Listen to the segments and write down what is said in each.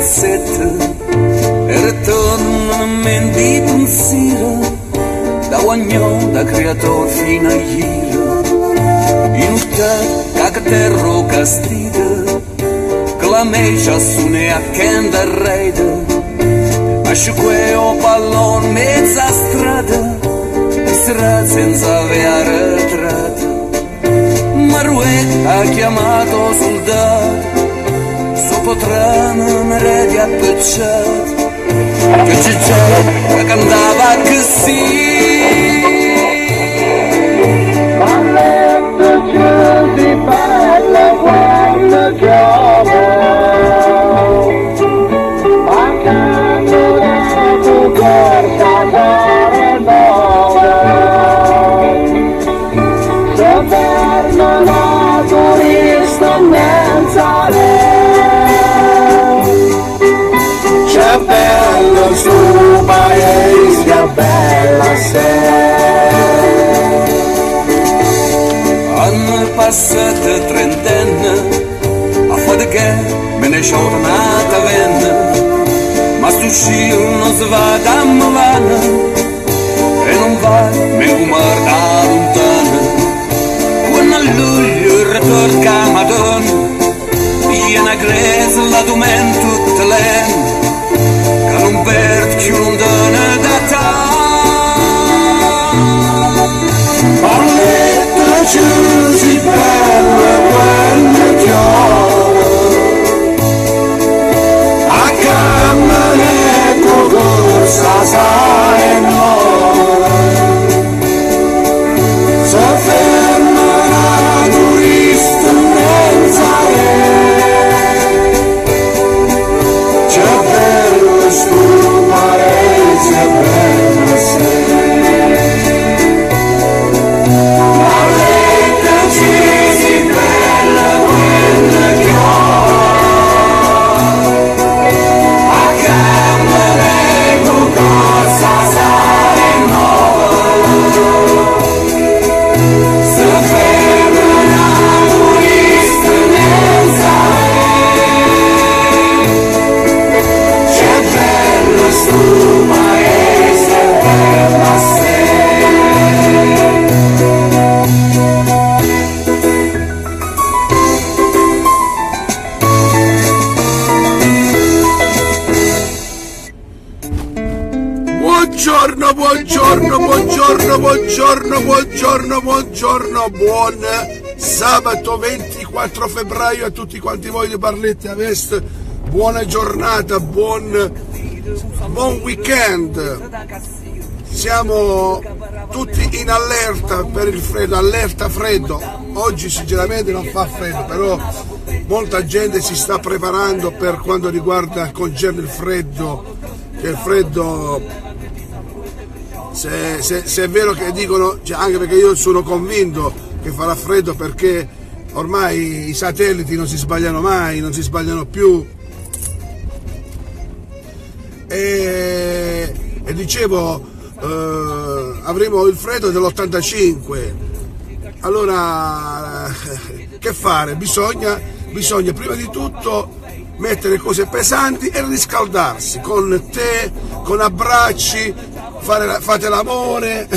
cassette e ritorno in di pensiero da ognuno da creatore fino a ieri in un che terro castiga che la mecia suone a kenda ride ma sciuque o pallone mezza strada e sarà senza avere ritratta Maruet ha chiamato soldato Sopotranno meredi appicciato che c'è che cantava così ma letto giù di bella quando giova ma canto la tua corsa sare nuova sopperno la turista menzale c'è bello sto paese, che bella sei. Hanno passato trentenne, a fare che me ne sono tornata venne, ma sto scio non si va da Milano, e non va me come da lontano. Quando a luglio ritorca a Madonna, viene grezza la domenica tutta l'anno, non perde più lontana da te Parletto giù si bella quando piove a cammare con corsa sai no sofferma la turista menzale sto paese bello sei la vita ci si bella quella che a camere con cosa sale nuova se ferma la turista menzale sto paese bella sei buongiorno, buongiorno, buongiorno, buongiorno, buongiorno, buongiorno, buon sabato 24 febbraio a tutti quanti voi di Barletta Est, buona giornata, buon weekend. Siamo tutti in allerta per il freddo, allerta freddo. Oggi sinceramente non fa freddo, però molta gente si sta preparando per quanto riguarda concerne il freddo, che il freddo se è vero che dicono, cioè, anche perché io sono convinto che farà freddo perché ormai i satelliti non si sbagliano mai, non si sbagliano più. E dicevo avremo il freddo dell'85, allora che fare? Bisogna prima di tutto mettere cose pesanti e riscaldarsi con tè, con abbracci, fate l'amore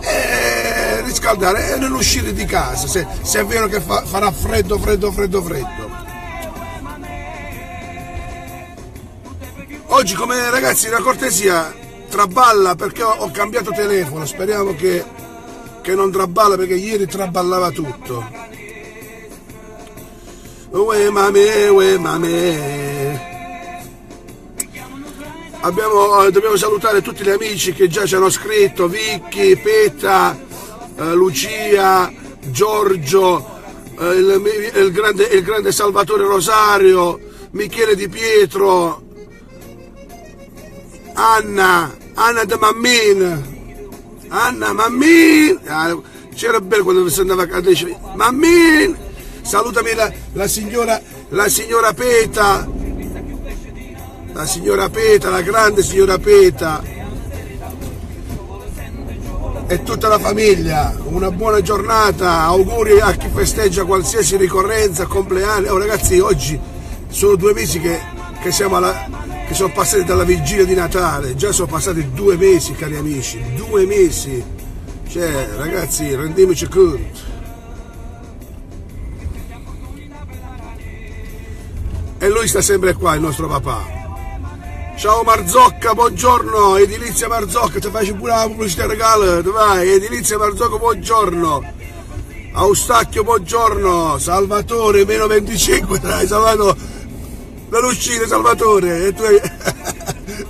e riscaldare e non uscire di casa se è vero che farà freddo. Oggi, come ragazzi, una cortesia, traballa perché ho cambiato telefono, speriamo che non traballa perché ieri traballava tutto. Uè mamè. Dobbiamo salutare tutti gli amici che già ci hanno scritto, Vicky, Peta, Lucia, Giorgio, il grande Salvatore Rosario, Michele Di Pietro, Anna de Mammin, c'era bello quando si andava a dire Mammin, salutami la signora Peta, la grande signora Peta e tutta la famiglia. Una buona giornata, auguri a chi festeggia qualsiasi ricorrenza, compleanno. Oh, ragazzi, oggi sono 2 mesi che che sono passati dalla vigilia di Natale, già sono passati 2 mesi, cari amici, 2 mesi. Cioè, ragazzi, rendiamoci conto. E lui sta sempre qua, il nostro papà. Ciao Marzocca, buongiorno, Edilizia Marzocca, ti faccio pure la pubblicità regalo, vai, Edilizia Marzocca, buongiorno. Austacchio, buongiorno, Salvatore, meno 25, dai, Salvatore, per uscire Salvatore, e tu hai...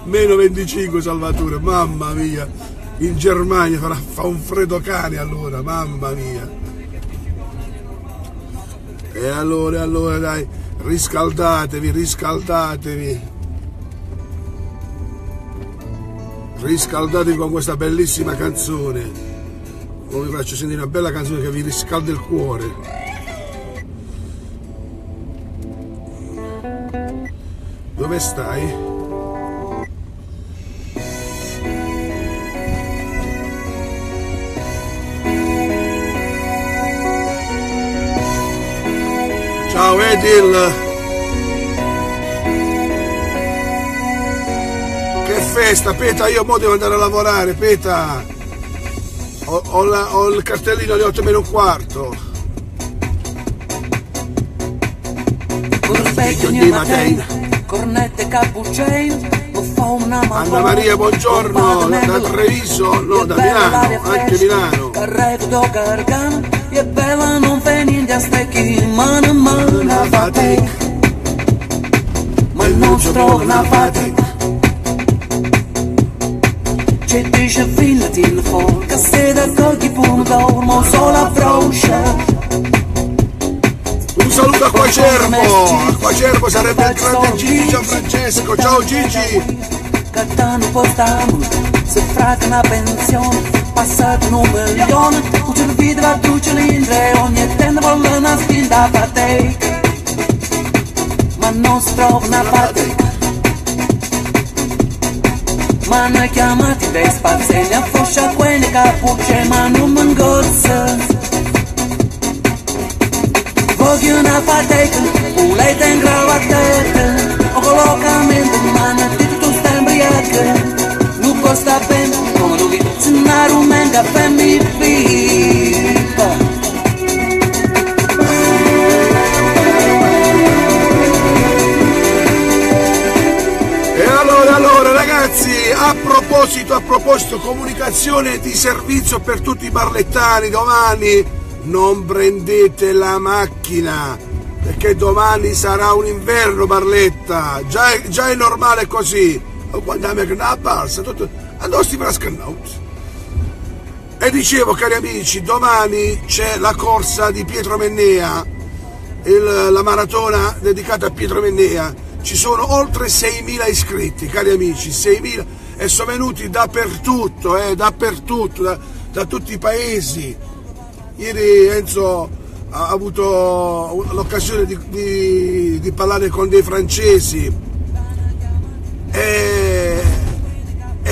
meno 25 Salvatore, mamma mia, in Germania fa un freddo cane allora, mamma mia. E allora dai, riscaldatevi, riscaldatevi con questa bellissima canzone. Ora vi faccio sentire una bella canzone che vi riscalda il cuore. Dove stai? Ciao Edil! Che festa, Peta, io mo devo andare a lavorare, Peta! Ho il cartellino alle 8:15. Corvetto ogni mattina, cornette e cappuccino, Anna Maria, buongiorno, da Treviso, no, da Milano, anche Milano. Carretto Gargano, e bella non fa niente a stecchi, mano a mano una fatica, ma non si trova una fatica. C'è dice fillati il fuoco, che se da cocchi pomodoro, ma solo a froscia. Un saluto a Quacerbo sarebbe il grande Gigi Gianfrancesco, ciao Gigi! Cattano portano, se frate una pensione, passato 1 milione, un servizio va tu cilindri, ogni tenda vuole una spinta fatica, ma non si trova una fatica. Ma noi chiamati dei spazzini, a foscia quelle cappucce, ma non mi ingozza. Voglio una fatica, un leite in cravattetta, o collocamento di mano, di tutto sta embriaca. Non costa bene, come lui, se non rumenga per mi viva. Allora ragazzi, a proposito, comunicazione di servizio per tutti i barlettani, domani non prendete la macchina, perché domani sarà un inverno, Barletta, già è normale così. Quando la balsa, andossi per la scannauti. E dicevo, cari amici, domani c'è la corsa di Pietro Mennea, la maratona dedicata a Pietro Mennea. Ci sono oltre 6.000 iscritti, cari amici, 6.000, e sono venuti dappertutto, da tutti i paesi. Ieri Enzo ha avuto l'occasione di parlare con dei francesi e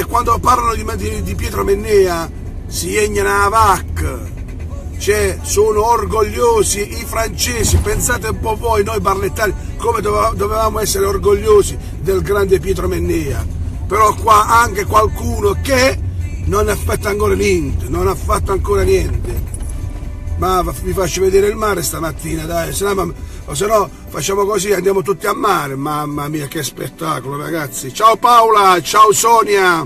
quando parlano di Pietro Mennea si egna vac, cioè sono orgogliosi i francesi. Pensate un po' voi, noi barlettani, come dovevamo essere orgogliosi del grande Pietro Mennea. Però qua anche qualcuno che non ha fatto ancora niente, Ma vi faccio vedere il mare stamattina, dai, se no facciamo così, andiamo tutti a mare. Mamma mia, che spettacolo, ragazzi. Ciao Paola, ciao Sonia.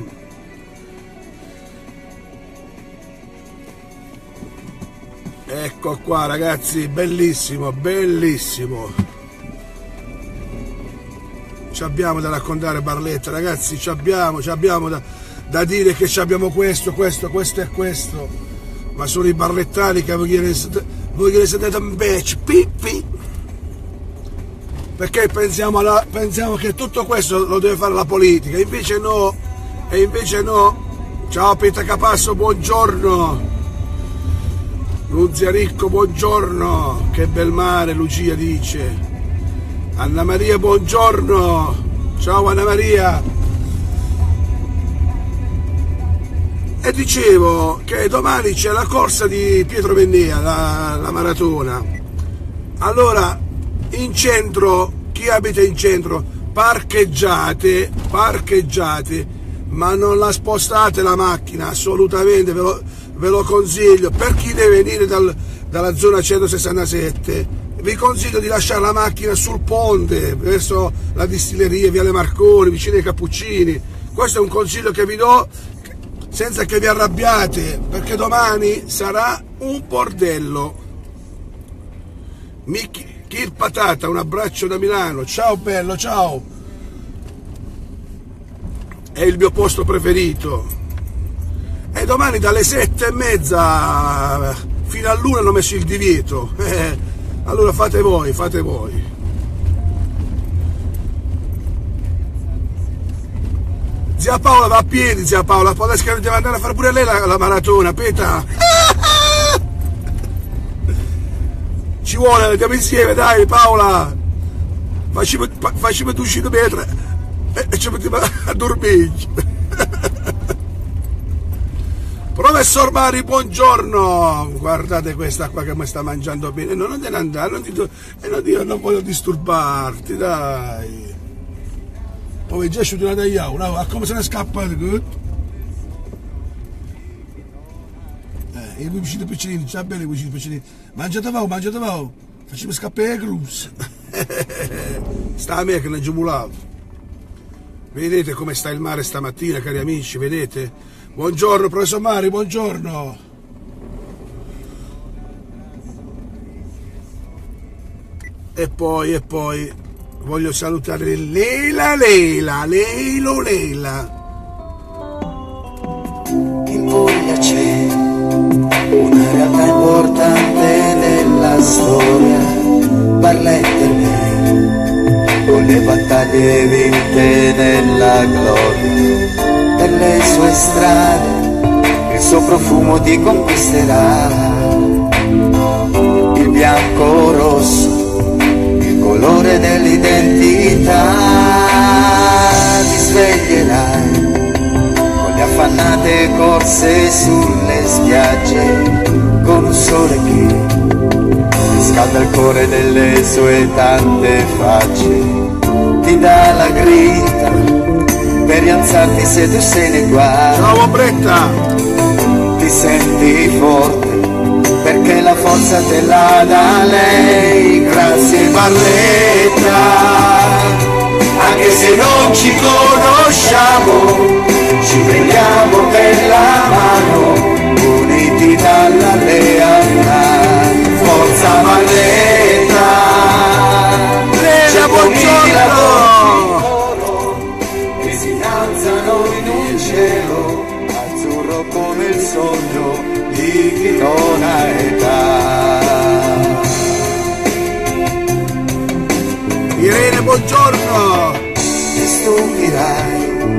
Ecco qua, ragazzi, bellissimo. Ci abbiamo da raccontare, Barletta, ragazzi, ci abbiamo da dire che ci abbiamo questo e questo. Ma sono i barlettani che voi che siete un beccio, pippi. Perché pensiamo che tutto questo lo deve fare la politica, invece no. Ciao Peter Capasso, buongiorno. Luzia Ricco, buongiorno. Che bel mare, Lucia dice. Anna Maria, buongiorno. Ciao Anna Maria. E dicevo che domani c'è la corsa di Pietro Mennea, la maratona. Allora, in centro, chi abita in centro parcheggiate, ma non la spostate la macchina, assolutamente, ve lo consiglio. Per chi deve venire dalla zona 167, vi consiglio di lasciare la macchina sul ponte, verso la distilleria, Viale Marconi, vicino ai Cappuccini. Questo è un consiglio che vi do, senza che vi arrabbiate, perché domani sarà un bordello. Kir Patata, un abbraccio da Milano, ciao bello, ciao, è il mio posto preferito. E domani dalle 7:30 fino all'1 hanno messo il divieto, allora fate voi. Zia Paola va a piedi, zia Paola, poi deve andare a fare pure lei la maratona, peta. Ci vuole, andiamo insieme, dai Paola, facciamo 200 metri e ci mettiamo a dormire. Professor Mari, buongiorno, guardate questa qua che mi sta mangiando bene, non te ne andare, non voglio disturbarti, dai. Poi già una tagliata, come se ne scappa, i vicini piccolini, già bene i vicini piccolini. Mangiate voi, facciamo scappare la cruz. Sta a me che l'ho giumulato. Vedete come sta il mare stamattina, cari amici, vedete? Buongiorno professor Mari, buongiorno. E poi voglio salutare Leila. In Puglia c'è una realtà importante della storia, Barletta lei, con le battaglie vinte nella gloria, per le sue strade il suo profumo ti conquisterà, il bianco rosso, il colore dell'identità, ti sveglierai le affannate corse sulle spiagge, con un sole che riscalda il cuore delle sue tante facce, ti dà la grinta per rialzarti se tu sei nei guai. Ciao Ombretta! Ti senti forte perché la forza te la dà lei, grazie Barletta, anche se non ci conosciamo. Ci prendiamo per la mano, uniti dalla lealtà, forza Barletta, Leila, buongiorno! che si innalzano in un cielo, azzurro come il sogno di chi non ha età. Irene, buongiorno! Ti stupirai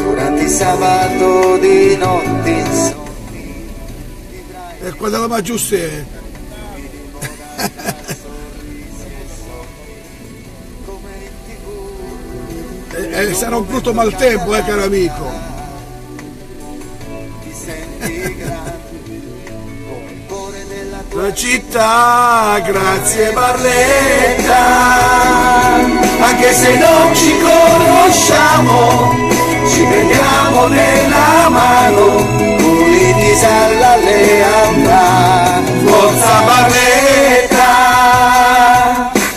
durante il sabato di notte insonni. E quella la va giusta è. Sarà un brutto maltempo, caro amico. Ti senti grande come il cuore della tua La città, grazie Barletta, anche se non ci conosciamo, ci prendiamo nella mano, uniti alla lealtà, forza Barletta,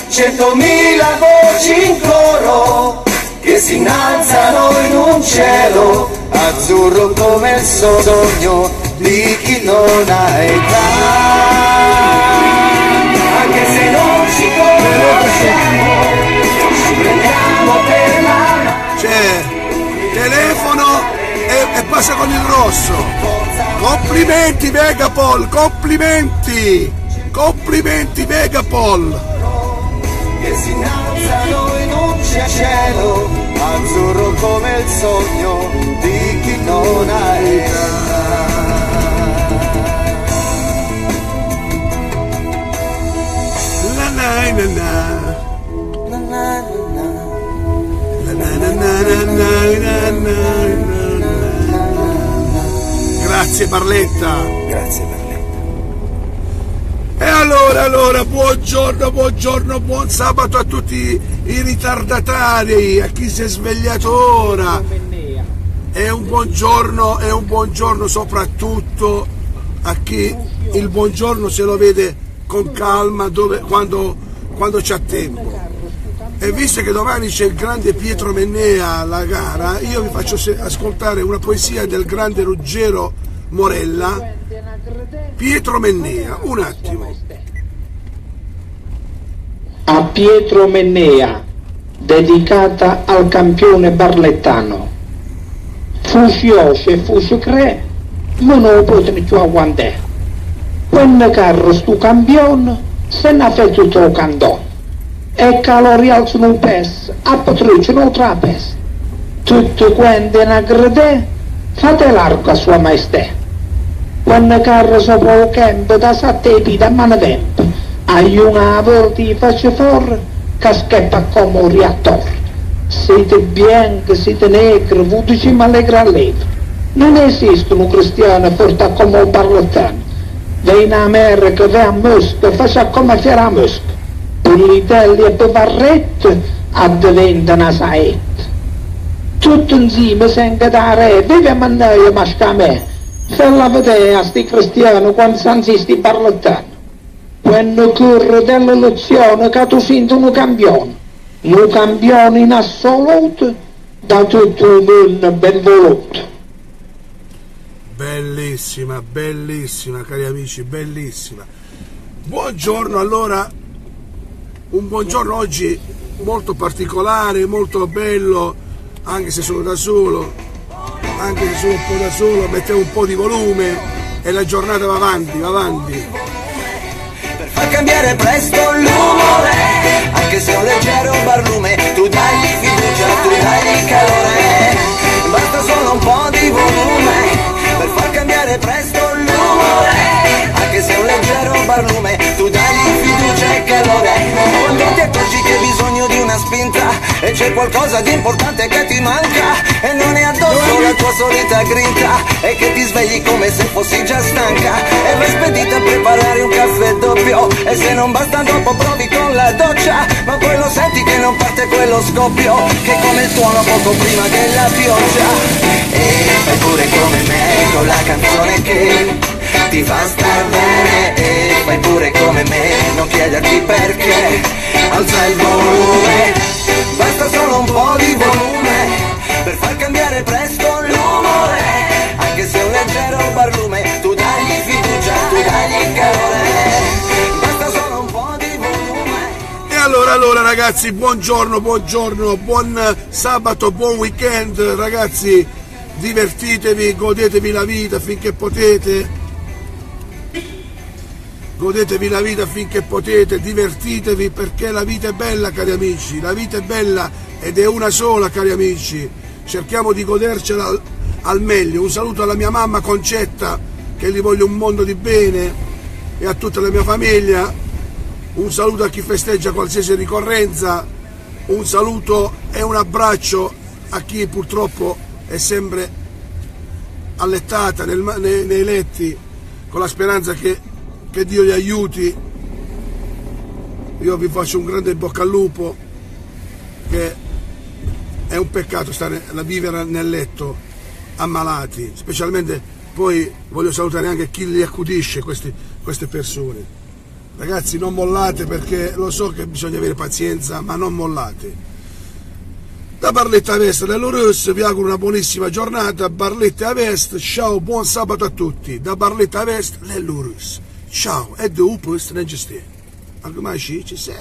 100.000 voci in coro che si innalzano in un cielo azzurro come il sogno di chi non ha età, anche se non ci conosciamo, ci prendiamo per la mano. C'è telefono e passa con il rosso. Complimenti Megapol, complimenti Megapol. Che si innalzano in un cielo azzurro come il sogno di chi non ha età. La na na na. Na na na. La na na na na na na na. Grazie Barletta. Grazie Barletta. E allora, buongiorno, buon sabato a tutti i ritardatari, a chi si è svegliato ora. E un buongiorno soprattutto a chi il buongiorno se lo vede con calma quando c'ha tempo. E visto che domani c'è il grande Pietro Mennea alla gara, io vi faccio ascoltare una poesia del grande Ruggero Morella. Pietro Mennea, un attimo. A Pietro Mennea, dedicata al campione barlettano. Fu sciosce e fu cre, ma non lo potete più aguantare. Quando carro stu campione, se ne ha fatto tutto il cantone. E calori alzano un pes, a patrucciano un trapes. Tutto quanto ne aggredè, fate l'arco a sua maestà. Quando carro sopra il campo da 7 piedi a mano tempo, hai una volta faccia fuori che scappa come un reattore. Siete bianchi, siete negri, vudici ma allegra allegri. Non esistono cristiani forti come un barlettano. Vai in America, vai a Mosca, faccia come fiera a Mosca. Pullitelli e bevarrette diventano una saetta. Tutto insieme sente da re, vive a mannaia masca a me. Falla vedere a sti cristiani quando sanno sti barlettani. Quando corre delle lezioni che tu senti un campione in assoluto, da tutto il mondo ben voluto. Bellissima, cari amici, bellissima. Buongiorno allora, un buongiorno oggi molto particolare, molto bello, anche se sono da solo, mettevo un po' di volume e la giornata va avanti. Per far cambiare presto l'umore, anche se è un leggero barlume, tu dagli fiducia, tu dagli calore, basta solo un po' di volume, per far cambiare presto l'umore, anche se è un leggero barlume, tu dagli fiducia e calore, quando ti accorgi che hai bisogno di una spinta, e c'è qualcosa di importante che ti manca, e non è addosso la tua solita grinta, e che ti svegli come se fossi già stanca, e vai spedita a preparare un caffè doppio, e se non basta dopo provi con la doccia, ma poi lo senti che non parte quello scoppio, che è come il tuono poco prima della pioggia, e fai pure come me con la canzone che ti fa star bene, e fai pure come me, non chiederti perché, alza il volume, basta solo un po' di volume, per far cambiare presto l'umore, anche se è un leggero barlume, tu dagli fiducia, tu dagli calore, basta solo un po' di volume. E allora ragazzi, buongiorno, buon sabato, buon weekend ragazzi, divertitevi, godetevi la vita finché potete. Godetevi la vita finché potete, divertitevi perché la vita è bella cari amici, la vita è bella ed è una sola cari amici, cerchiamo di godercela al meglio. Un saluto alla mia mamma Concetta che gli voglio un mondo di bene e a tutta la mia famiglia, un saluto a chi festeggia qualsiasi ricorrenza, un saluto e un abbraccio a chi purtroppo è sempre allettata nei letti con la speranza che Dio li aiuti. Io vi faccio un grande bocca al lupo, che è un peccato vivere nel letto ammalati, specialmente poi voglio salutare anche chi li accudisce queste persone. Ragazzi, non mollate, perché lo so che bisogna avere pazienza, ma non mollate. Da Barletta a Vest dell'Urus vi auguro una buonissima giornata. Barletta a Vest, ciao, buon sabato a tutti. Da Barletta a Vest dell'Urus. Ciao, e dopo strenge ste. Anche mai ci sei.